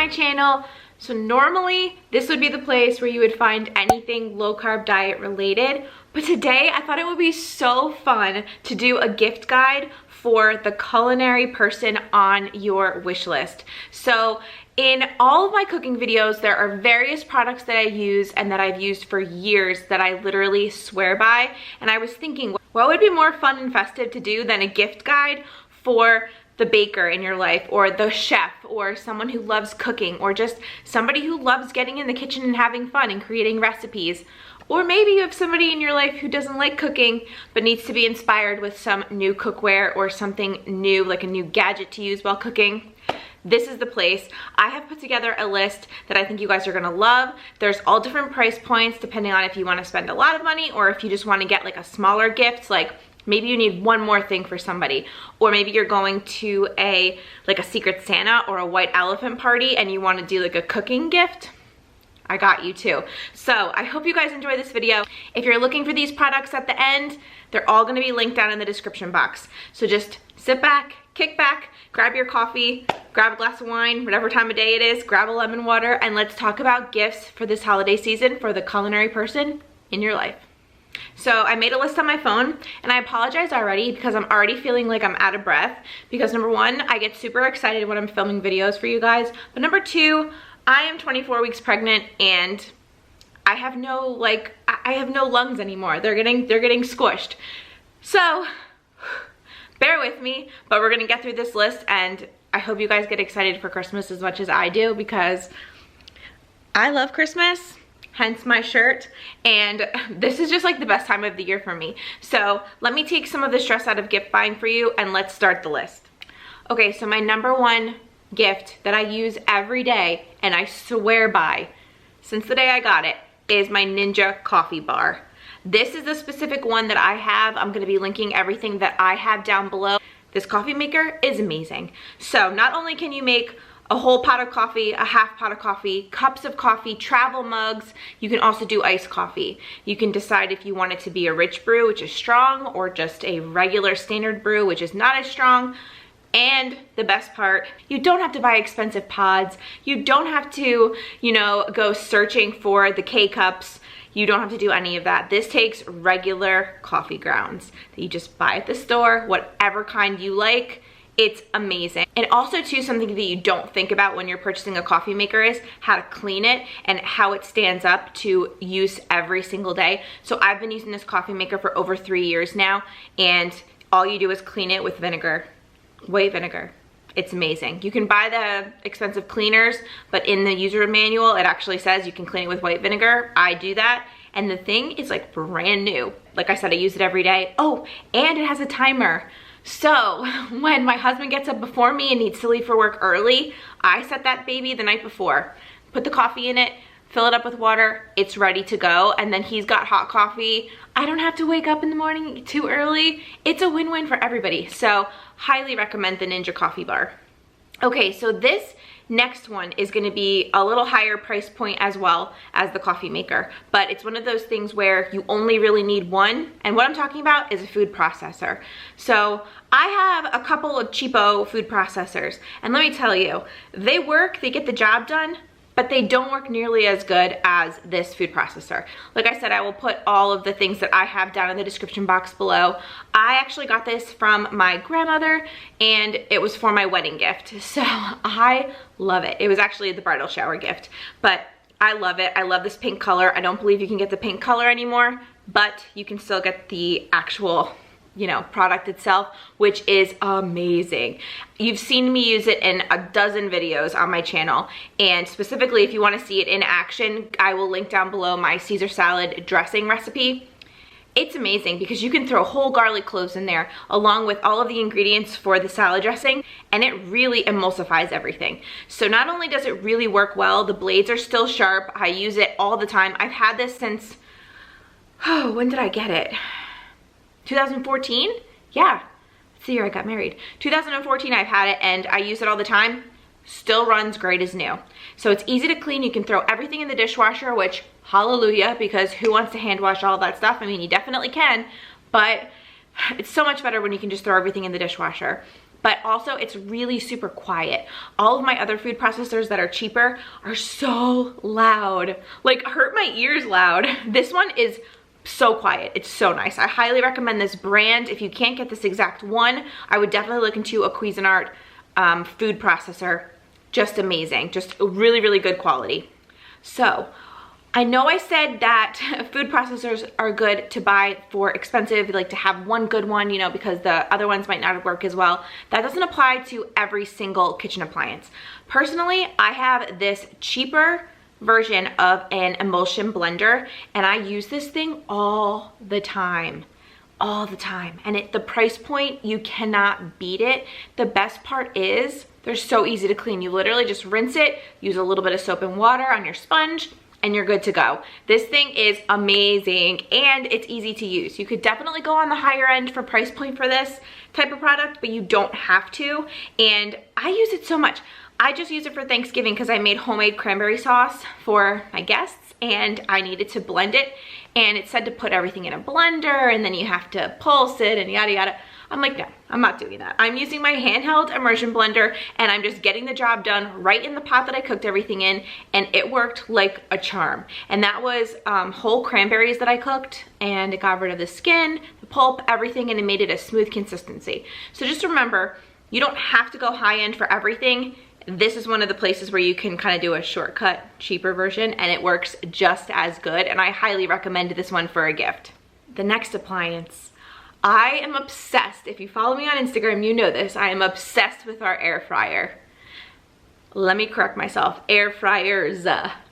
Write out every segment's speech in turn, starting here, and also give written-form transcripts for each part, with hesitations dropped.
my channel. So normally this would be the place where you would find anything low carb diet related, but today I thought it would be so fun to do a gift guide for the culinary person on your wish list. So in all of my cooking videos, there are various products that I use and that I've used for years that I literally swear by. And I was thinking, what would be more fun and festive to do than a gift guide for the baker in your life, or the chef, or someone who loves cooking, or just somebody who loves getting in the kitchen and having fun and creating recipes. Or maybe you have somebody in your life who doesn't like cooking but needs to be inspired with some new cookware or something new, like a new gadget to use while cooking. This is the place. I have put together a list that I think you guys are gonna love. There's all different price points depending on if you wanna spend a lot of money or if you just wanna get like a smaller gift, like maybe you need one more thing for somebody, or maybe you're going to like a Secret Santa or a white elephant party and you want to do like a cooking gift. I got you too. So I hope you guys enjoy this video. If you're looking for these products at the end, they're all going to be linked down in the description box. So just sit back, kick back, grab your coffee, grab a glass of wine, whatever time of day it is, grab a lemon water, and let's talk about gifts for this holiday season for the culinary person in your life. So I made a list on my phone, and I apologize already because I'm already feeling like I'm out of breath because number one, I get super excited when I'm filming videos for you guys, but number two, I am 24 weeks pregnant and I have no lungs anymore. They're getting squished. So bear with me, but we're gonna get through this list, and I hope you guys get excited for Christmas as much as I do because I love Christmas. Hence my shirt, and this is just like the best time of the year for me. So let me take some of the stress out of gift buying for you, and let's start the list. Okay, so my number one gift that I use every day and I swear by since the day I got it is my Ninja coffee bar. This is the specific one that I have. I'm gonna be linking everything that I have down below. This coffee maker is amazing. So not only can you make a whole pot of coffee, a half pot of coffee, cups of coffee, travel mugs. You can also do iced coffee. You can decide if you want it to be a rich brew, which is strong, or just a regular standard brew, which is not as strong. And the best part, you don't have to buy expensive pods. You don't have to, go searching for the K-cups. You don't have to do any of that. This takes regular coffee grounds that you just buy at the store, whatever kind you like. It's amazing. And also too, something that you don't think about when you're purchasing a coffee maker is how to clean it and how it stands up to use every single day. So I've been using this coffee maker for over 3 years now, and all you do is clean it with vinegar, white vinegar. It's amazing. You can buy the expensive cleaners, but in the user manual, it actually says you can clean it with white vinegar. I do that, and the thing is like brand new. Like I said, I use it every day. Oh, and it has a timer. So when my husband gets up before me and needs to leave for work early, I set that baby the night before, put the coffee in it, fill it up with water, it's ready to go, and then he's got hot coffee. I don't have to wake up in the morning too early. It's a win-win for everybody. So highly recommend the Ninja coffee bar. Okay, so this next one is going to be a little higher price point as well as the coffee maker, but it's one of those things where you only really need one, and what I'm talking about is a food processor. So I have a couple of cheapo food processors, and let me tell you, they work, they get the job done, but they don't work nearly as good as this food processor. Like I said, I will put all of the things that I have down in the description box below. I actually got this from my grandmother, and it was for my wedding gift. So I love it. It was actually the bridal shower gift, but I love it. I love this pink color. I don't believe you can get the pink color anymore, but you can still get the actual product itself, which is amazing. You've seen me use it in a dozen videos on my channel, and specifically if you want to see it in action, I will link down below my Caesar salad dressing recipe. It's amazing because you can throw whole garlic cloves in there along with all of the ingredients for the salad dressing, and it really emulsifies everything. So not only does it really work well, the blades are still sharp. I use it all the time. I've had this since, when did I get it? 2014? Yeah, that's the year I got married. 2014 I've had it, and I use it all the time. Still runs great as new. So it's easy to clean. You can throw everything in the dishwasher, which hallelujah, because who wants to hand wash all that stuff? I mean, you definitely can, but it's so much better when you can just throw everything in the dishwasher. but also it's really super quiet. All of my other food processors that are cheaper are so loud, like hurt my ears loud. This one is so quiet. It's so nice. I highly recommend this brand. If you can't get this exact one, I would definitely look into a Cuisinart food processor. Just amazing. Just really, really good quality. So I know I said that food processors are good to buy for expensive, like to have one good one, you know, because the other ones might not work as well. That doesn't apply to every single kitchen appliance. Personally, I have this cheaper version of an emulsion blender, and I use this thing all the time. And the price point, you cannot beat it. The best part is they're so easy to clean. You literally just rinse it, use a little bit of soap and water on your sponge, and you're good to go. This thing is amazing and it's easy to use. You could definitely go on the higher end for price point for this type of product, but you don't have to. And I use it so much. I just use it for Thanksgiving because I made homemade cranberry sauce for my guests and I needed to blend it. And it said to put everything in a blender and then you have to pulse it and yada yada. I'm like, no, I'm not doing that. I'm using my handheld immersion blender and I'm just getting the job done right in the pot that I cooked everything in, and it worked like a charm. And that was whole cranberries that I cooked, and it got rid of the skin, the pulp, everything, and it made it a smooth consistency. So just remember, you don't have to go high end for everything. This is one of the places where you can kind of do a shortcut, cheaper version, and it works just as good, and I highly recommend this one for a gift. The next appliance. I am obsessed. If you follow me on Instagram, you know this. I am obsessed with our air fryer. Let me correct myself. Air fryers.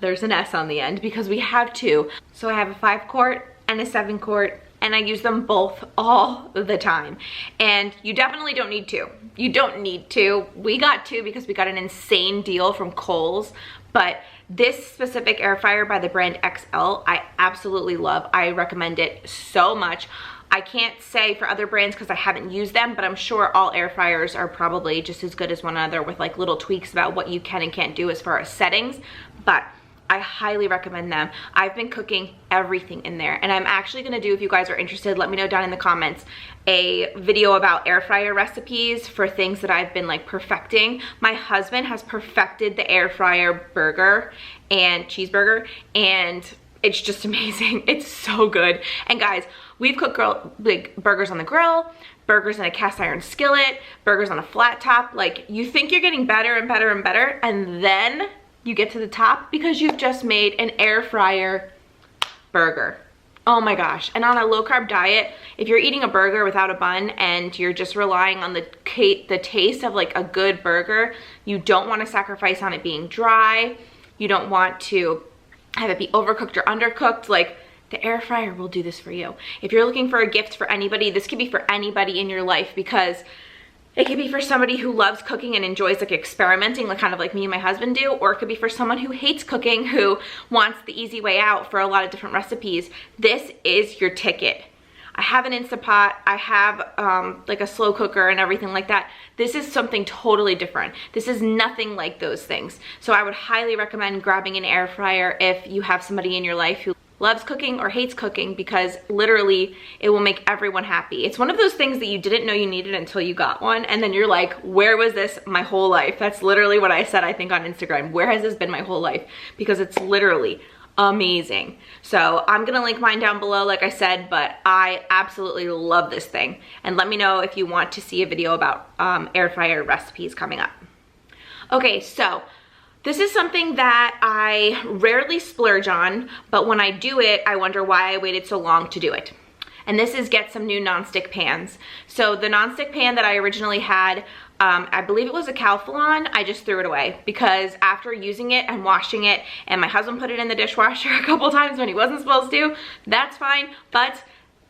There's an S on the end because we have two. So I have a 5-quart and a 7-quart, and I use them both all the time. And you definitely don't need two. You don't need two. We got two because we got an insane deal from Kohl's, but this specific air fryer by the brand XL, I absolutely love. I recommend it so much. I can't say for other brands because I haven't used them, but I'm sure all air fryers are probably just as good as one another with like little tweaks about what you can and can't do as far as settings, but I highly recommend them. I've been cooking everything in there, and I'm actually gonna do, if you guys are interested, let me know down in the comments, a video about air fryer recipes for things that I've been like perfecting. My husband has perfected the air fryer burger and cheeseburger, and it's just amazing. It's so good. And guys, we've cooked burgers on the grill, burgers in a cast iron skillet, burgers on a flat top. Like, you think you're getting better and better and better, and then you get to the top because you've just made an air fryer burger. Oh my gosh. And on a low carb diet, if you're eating a burger without a bun and you're just relying on the taste of like a good burger, you don't want to sacrifice on it being dry. You don't want to have it be overcooked or undercooked. Like, the air fryer will do this for you. If you're looking for a gift for anybody, this could be for anybody in your life, because it could be for somebody who loves cooking and enjoys like experimenting, like kind of like me and my husband do, or it could be for someone who hates cooking, who wants the easy way out for a lot of different recipes. This is your ticket. I have an Instapot, I have like a slow cooker and everything like that. This is something totally different. This is nothing like those things. So I would highly recommend grabbing an air fryer if you have somebody in your life who loves cooking or hates cooking, because literally it will make everyone happy. It's one of those things that you didn't know you needed until you got one, and then you're like, where was this my whole life? That's literally what I said, I think, on Instagram. Where has this been my whole life? Because it's literally amazing. So I'm gonna link mine down below, like I said, but I absolutely love this thing. And let me know if you want to see a video about air fryer recipes coming up. Okay, so this is something that I rarely splurge on, but when I do it, I wonder why I waited so long to do it. And this is get some new nonstick pans. So the nonstick pan that I originally had, I believe it was a Calphalon, I just threw it away because after using it and washing it, and my husband put it in the dishwasher a couple times when he wasn't supposed to, that's fine, but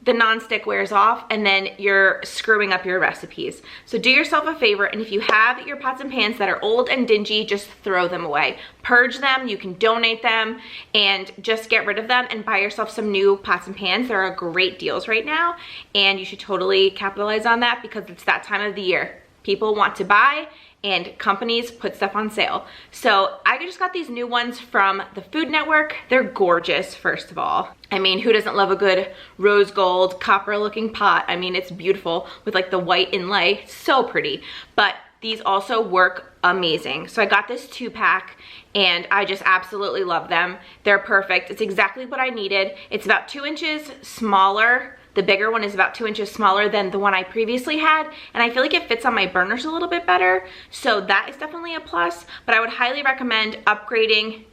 the nonstick wears off and then you're screwing up your recipes. So do yourself a favor, and if you have your pots and pans that are old and dingy, just throw them away. Purge them, you can donate them, and just get rid of them and buy yourself some new pots and pans. There are great deals right now, and you should totally capitalize on that because it's that time of the year. People want to buy and companies put stuff on sale. So I just got these new ones from the Food Network. They're gorgeous, first of all. I mean, who doesn't love a good rose gold, copper looking pot? I mean, it's beautiful with like the white inlay, so pretty. But these also work amazing. So I got this 2-pack and I just absolutely love them. They're perfect. It's exactly what I needed. It's about 2 inches smaller. The bigger one is about 2 inches smaller than the one I previously had, and I feel like it fits on my burners a little bit better, so that is definitely a plus. But I would highly recommend upgrading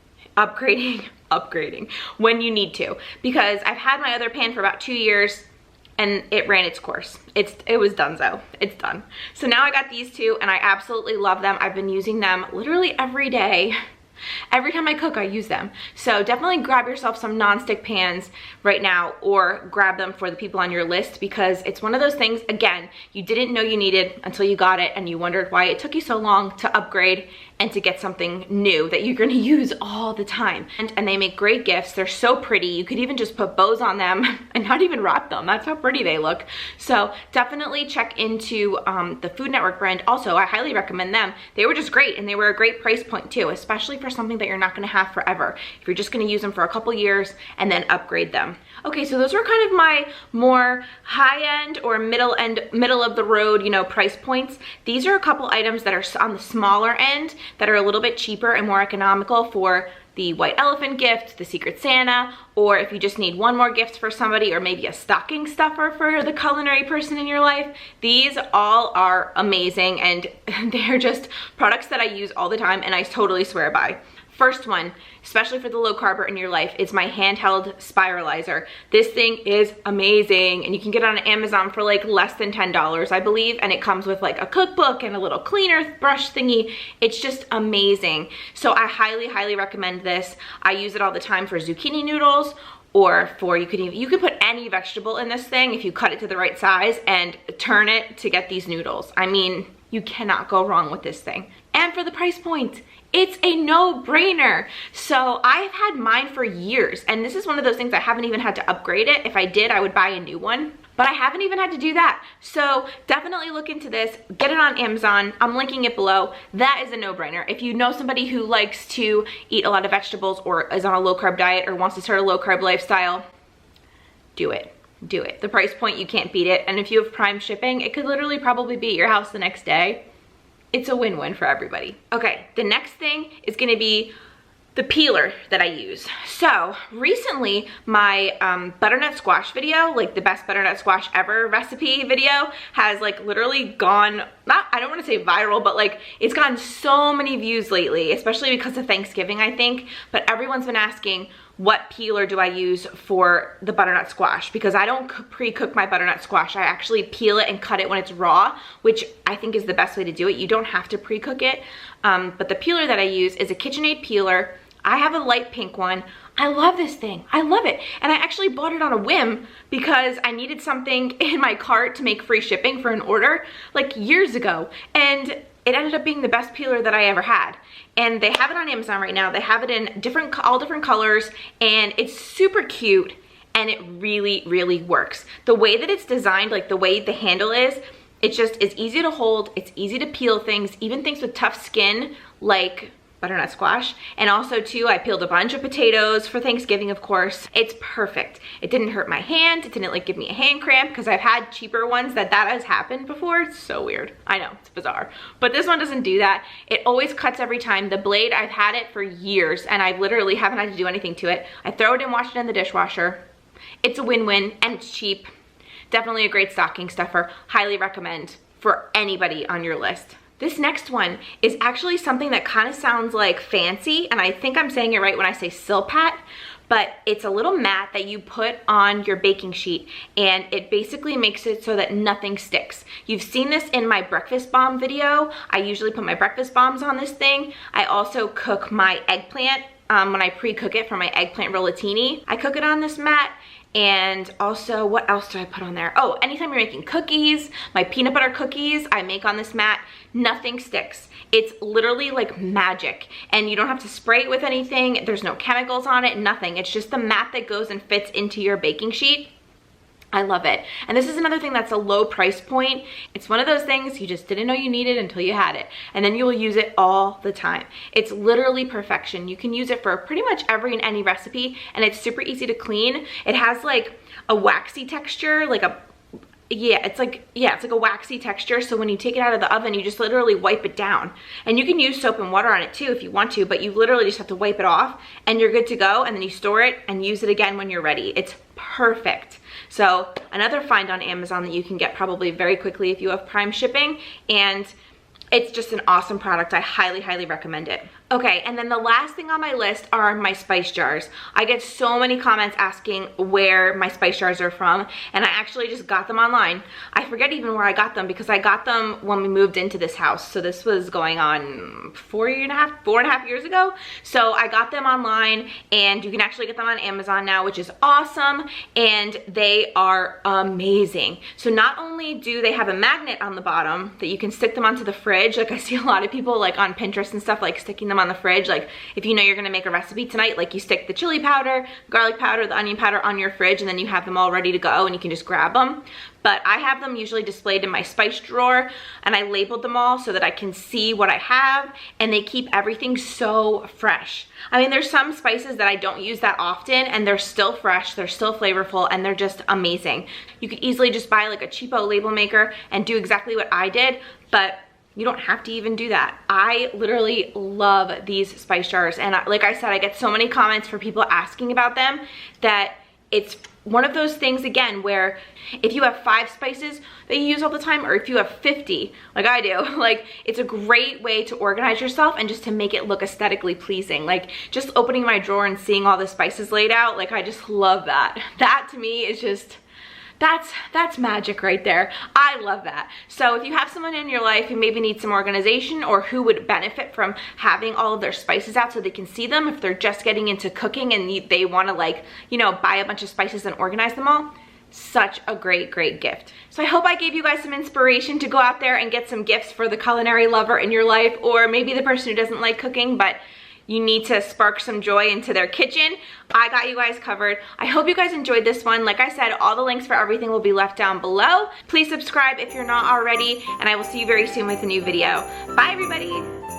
when you need to, because I've had my other pan for about 2 years and it ran its course. It was donezo. It's done. So now I got these two and I absolutely love them. I've been using them literally every day. Every time I cook, I use them. So definitely grab yourself some non-stick pans right now, or grab them for the people on your list, because it's one of those things, again, you didn't know you needed until you got it and you wondered why it took you so long to upgrade and to get something new that you're gonna use all the time. And they make great gifts. They're so pretty. You could even just put bows on them and not even wrap them. That's how pretty they look. So definitely check into the Food Network brand. Also, I highly recommend them. They were just great, and they were a great price point too, especially for something that you're not gonna have forever. If you're just gonna use them for a couple years and then upgrade them. Okay, so those were kind of my more high-end or middle of the road, you know, price points. These are a couple items that are on the smaller end that are a little bit cheaper and more economical for the white elephant gift, the Secret Santa, or if you just need one more gift for somebody, or maybe a stocking stuffer for the culinary person in your life. These all are amazing, and they're just products that I use all the time and I totally swear by. First one, especially for the low carber in your life, is my handheld Spiralizer. This thing is amazing, and you can get it on Amazon for like less than $10, I believe, and it comes with like a cookbook and a little cleaner brush thingy. It's just amazing. So I highly, highly recommend this. I use it all the time for zucchini noodles, or for, you could put any vegetable in this thing if you cut it to the right size and turn it to get these noodles. I mean, you cannot go wrong with this thing. And for the price point, it's a no-brainer. So I've had mine for years, and this is one of those things I haven't even had to upgrade it. If I did, I would buy a new one, but I haven't even had to do that. So definitely look into this, get it on Amazon. I'm linking it below. That is a no-brainer. If you know somebody who likes to eat a lot of vegetables, or is on a low-carb diet, or wants to start a low-carb lifestyle, do it. Do it. The price point, you can't beat it. And if you have Prime shipping, it could literally probably be at your house the next day. It's a win-win for everybody. Okay, the next thing is gonna be the peeler that I use. So recently, my butternut squash video, like the best butternut squash ever recipe video, has like literally gone, I don't wanna say viral, but like it's gotten so many views lately, especially because of Thanksgiving, I think. But everyone's been asking, what peeler do I use for the butternut squash? Because I don't pre-cook my butternut squash. I actually peel it and cut it when it's raw, which I think is the best way to do it. You don't have to pre-cook it. But the peeler that I use is a KitchenAid peeler. I have a light pink one. I love this thing. I love it. And I actually bought it on a whim because I needed something in my cart to make free shipping for an order like years ago. And it ended up being the best peeler that I ever had. And they have it on Amazon right now. They have it in all different colors, and it's super cute, and it really, really works. The way that it's designed, like the way the handle is, it's easy to hold, it's easy to peel things, even things with tough skin, like butternut squash. And also too, I peeled a bunch of potatoes for Thanksgiving, of course. It's perfect. It didn't hurt my hand. It didn't like give me a hand cramp, because I've had cheaper ones that has happened before. It's so weird. I know, it's bizarre. But this one doesn't do that. It always cuts every time. The blade, I've had it for years, and I literally haven't had to do anything to it. I throw it and wash it in the dishwasher. It's a win-win, and it's cheap. Definitely a great stocking stuffer. Highly recommend for anybody on your list. This next one is actually something that kind of sounds like fancy, and I think I'm saying it right when I say Silpat, but it's a little mat that you put on your baking sheet, and it basically makes it so that nothing sticks. You've seen this in my breakfast bomb video. I usually put my breakfast bombs on this thing. I also cook my eggplant when I pre-cook it for my eggplant rollatini. I cook it on this mat. And also, what else do I put on there? Oh, anytime you're making cookies, my peanut butter cookies, I make on this mat, nothing sticks. It's literally like magic. And you don't have to spray it with anything. There's no chemicals on it, nothing. It's just the mat that goes and fits into your baking sheet. I love it. And this is another thing that's a low price point. It's one of those things you just didn't know you needed until you had it. And then you will use it all the time. It's literally perfection. You can use it for pretty much every and any recipe, and it's super easy to clean. It has like a waxy texture, like a it's like a waxy texture. So when you take it out of the oven, you just literally wipe it down. And you can use soap and water on it too if you want to, but you literally just have to wipe it off and you're good to go. And then you store it and use it again when you're ready. It's perfect. So another find on Amazon that you can get probably very quickly if you have Prime shipping, and it's just an awesome product. I highly, highly recommend it. Okay, and then the last thing on my list are my spice jars. I get so many comments asking where my spice jars are from, and I actually just got them online. I forget even where I got them because I got them when we moved into this house. So this was going on 4.5 years ago. So I got them online, and you can actually get them on Amazon now, which is awesome, and they are amazing. So not only do they have a magnet on the bottom that you can stick them onto the fridge, like I see a lot of people like on Pinterest and stuff, like sticking them on the fridge. Like if you know you're gonna make a recipe tonight, like you stick the chili powder, garlic powder, the onion powder on your fridge, and then you have them all ready to go and you can just grab them. But I have them usually displayed in my spice drawer, and I labeled them all so that I can see what I have, and they keep everything so fresh. I mean, there's some spices that I don't use that often, and they're still fresh, they're still flavorful, and they're just amazing. You could easily just buy like a cheapo label maker and do exactly what I did, but you don't have to even do that. I literally love these spice jars, and like I said, I get so many comments for people asking about them that it's one of those things, again, where if you have 5 spices that you use all the time, or if you have 50 like I do, like it's a great way to organize yourself and just to make it look aesthetically pleasing. Like just opening my drawer and seeing all the spices laid out, like I just love that. That to me is just, that's magic right there. I love that. So if you have someone in your life who maybe needs some organization, or who would benefit from having all of their spices out so they can see them, if they're just getting into cooking and they want to, like, you know, buy a bunch of spices and organize them all, such a great, great gift. So I hope I gave you guys some inspiration to go out there and get some gifts for the culinary lover in your life, or maybe the person who doesn't like cooking but you need to spark some joy into their kitchen. I got you guys covered. I hope you guys enjoyed this one. Like I said, all the links for everything will be left down below. Please subscribe if you're not already, and I will see you very soon with a new video. Bye, everybody.